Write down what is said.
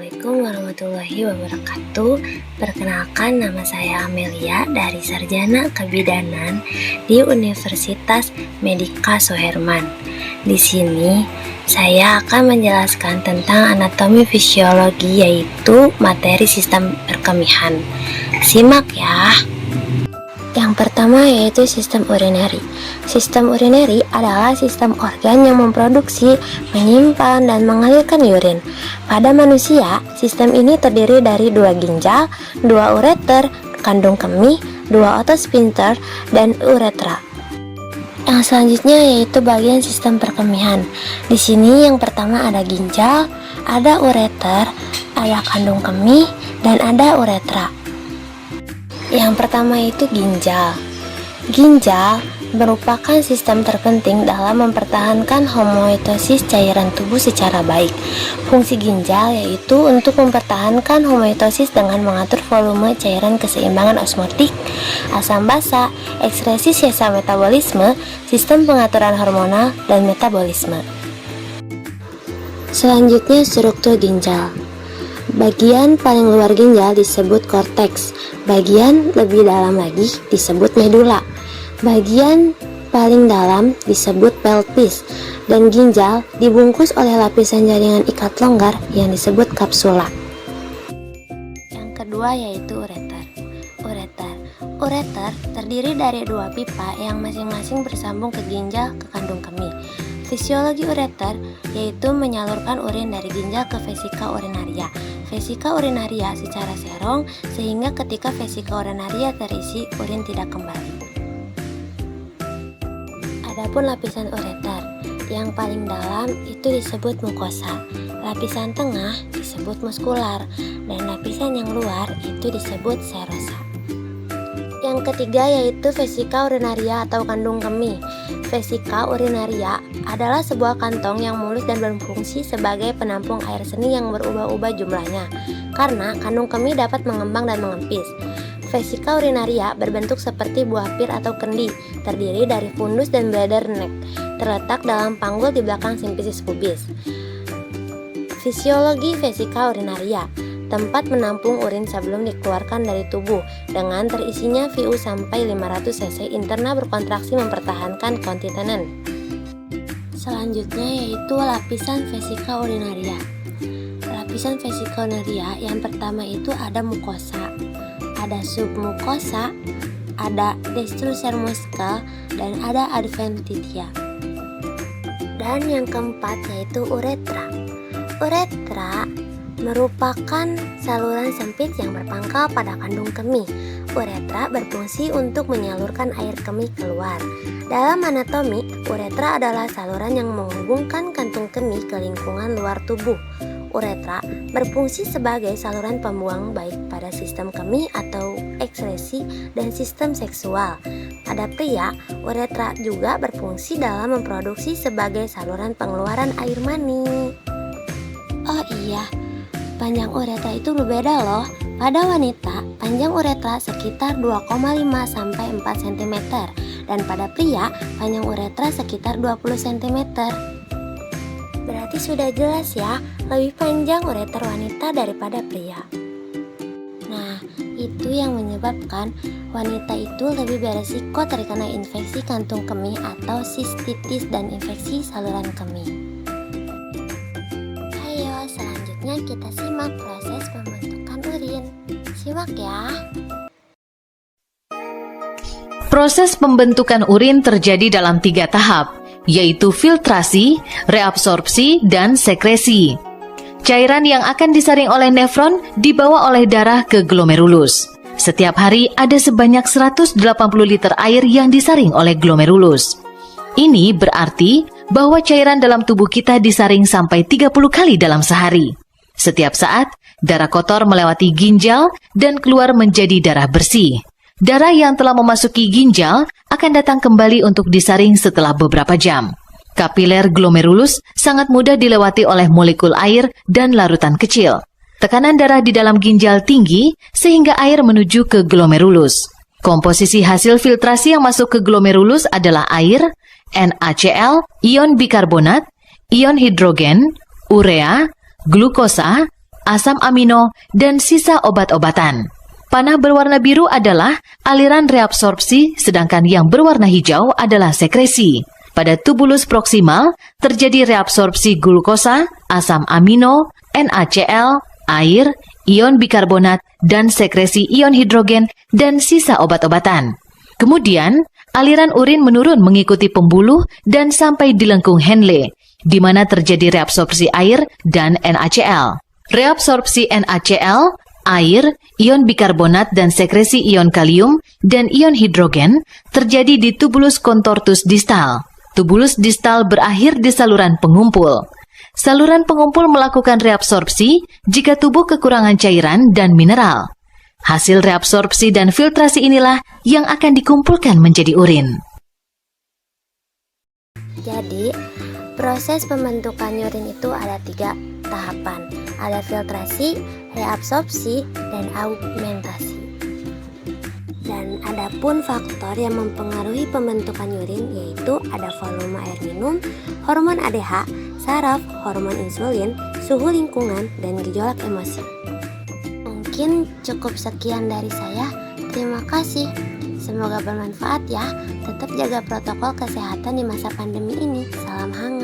Assalamualaikum warahmatullahi wabarakatuh. Perkenalkan, nama saya Amelia dari Sarjana Kebidanan di Universitas Medika Soeherman. Di sini saya akan menjelaskan tentang anatomi fisiologi, yaitu materi sistem perkemihan. Simak ya. Yang pertama yaitu sistem urinari. Sistem urinari adalah sistem organ yang memproduksi, menyimpan, dan mengalirkan urin. Pada manusia, sistem ini terdiri dari 2 ginjal, 2 ureter, kandung kemih, 2 otot sphincter, dan uretra. Yang selanjutnya yaitu bagian sistem perkemihan. Di sini yang pertama ada ginjal, ada ureter, ada kandung kemih, dan ada uretra. Yang pertama itu ginjal. Ginjal merupakan sistem terpenting dalam mempertahankan homeostasis cairan tubuh secara baik. Fungsi ginjal yaitu untuk mempertahankan homeostasis dengan mengatur volume cairan, keseimbangan osmotik, asam basa, ekskresi sisa metabolisme, sistem pengaturan hormonal, dan metabolisme. Selanjutnya struktur ginjal. Bagian paling luar ginjal disebut korteks, bagian lebih dalam lagi disebut medula, bagian paling dalam disebut pelvis, dan ginjal dibungkus oleh lapisan jaringan ikat longgar yang disebut kapsula. Yang kedua yaitu ureter. Ureter terdiri dari 2 pipa yang masing-masing bersambung ke ginjal ke kandung kemih. Fisiologi ureter yaitu menyalurkan urin dari ginjal ke vesika urinaria. Vesika urinaria secara serong, sehingga ketika vesika urinaria terisi, urin tidak kembali. Adapun lapisan ureter, yang paling dalam itu disebut mukosa, lapisan tengah disebut muskular, dan lapisan yang luar itu disebut serosa. Yang ketiga yaitu vesika urinaria atau kandung kemih. Vesika urinaria adalah sebuah kantong yang mulus dan berfungsi sebagai penampung air seni yang berubah-ubah jumlahnya, karena kandung kemih dapat mengembang dan mengempis. Vesika urinaria berbentuk seperti buah pir atau kendi, terdiri dari fundus dan bladder neck, terletak dalam panggul di belakang simfisis pubis. Fisiologi vesika urinaria, tempat menampung urin sebelum dikeluarkan dari tubuh, dengan terisinya VU sampai 500 cc interna berkontraksi mempertahankan kontinen. Selanjutnya yaitu lapisan vesika urinaria. Lapisan vesika urinaria yang pertama itu ada mukosa, ada submukosa, ada destrucere muscle, dan ada adventitia. Dan yang keempat yaitu uretra. Uretra merupakan saluran sempit yang berpangkal pada kandung kemih. Uretra berfungsi untuk menyalurkan air kemih keluar. Dalam anatomi, uretra adalah saluran yang menghubungkan kantung kemih ke lingkungan luar tubuh. Uretra berfungsi sebagai saluran pembuang baik pada sistem kemih atau ekskresi dan sistem seksual. Pada pria, uretra juga berfungsi dalam memproduksi sebagai saluran pengeluaran air mani. Oh iya, panjang uretra itu berbeda loh. Pada wanita, panjang uretra sekitar 2,5 sampai 4 cm, dan pada pria, panjang uretra sekitar 20 cm. Berarti sudah jelas ya, lebih panjang ureter wanita daripada pria. Nah, itu yang menyebabkan wanita itu lebih beresiko terkena infeksi kantung kemih atau sistitis dan infeksi saluran kemih. Selanjutnya kita simak proses pembentukan urin. Simak ya. Proses pembentukan urin terjadi dalam 3 tahap, yaitu filtrasi, reabsorpsi, dan sekresi. Cairan yang akan disaring oleh nefron dibawa oleh darah ke glomerulus. Setiap hari ada sebanyak 180 liter air yang disaring oleh glomerulus. Ini berarti bahwa cairan dalam tubuh kita disaring sampai 30 kali dalam sehari. Setiap saat, darah kotor melewati ginjal dan keluar menjadi darah bersih. Darah yang telah memasuki ginjal akan datang kembali untuk disaring setelah beberapa jam. Kapiler glomerulus sangat mudah dilewati oleh molekul air dan larutan kecil. Tekanan darah di dalam ginjal tinggi sehingga air menuju ke glomerulus. Komposisi hasil filtrasi yang masuk ke glomerulus adalah air, NaCl, ion bikarbonat, ion hidrogen, urea, glukosa, asam amino, dan sisa obat-obatan. Panah berwarna biru adalah aliran reabsorpsi, sedangkan yang berwarna hijau adalah sekresi. Pada tubulus proksimal, terjadi reabsorpsi glukosa, asam amino, NaCl, air, ion bikarbonat, dan sekresi ion hidrogen dan sisa obat-obatan. Kemudian, aliran urin menurun mengikuti pembuluh dan sampai di lengkung Henle, di mana terjadi reabsorpsi air dan NaCl. Reabsorpsi NaCl, air, ion bikarbonat dan sekresi ion kalium dan ion hidrogen terjadi di tubulus contortus distal. Tubulus distal berakhir di saluran pengumpul. Saluran pengumpul melakukan reabsorpsi jika tubuh kekurangan cairan dan mineral. Hasil reabsorpsi dan filtrasi inilah yang akan dikumpulkan menjadi urin. Jadi, proses pembentukan urin itu ada 3 tahapan. Ada filtrasi, reabsorpsi, dan augmentasi. Dan ada pun faktor yang mempengaruhi pembentukan urin, yaitu ada volume air minum, hormon ADH, saraf, hormon insulin, suhu lingkungan, dan gejolak emosi. Mungkin cukup sekian dari saya. Terima kasih. Semoga bermanfaat ya. Tetap jaga protokol kesehatan di masa pandemi ini. Salam hangat.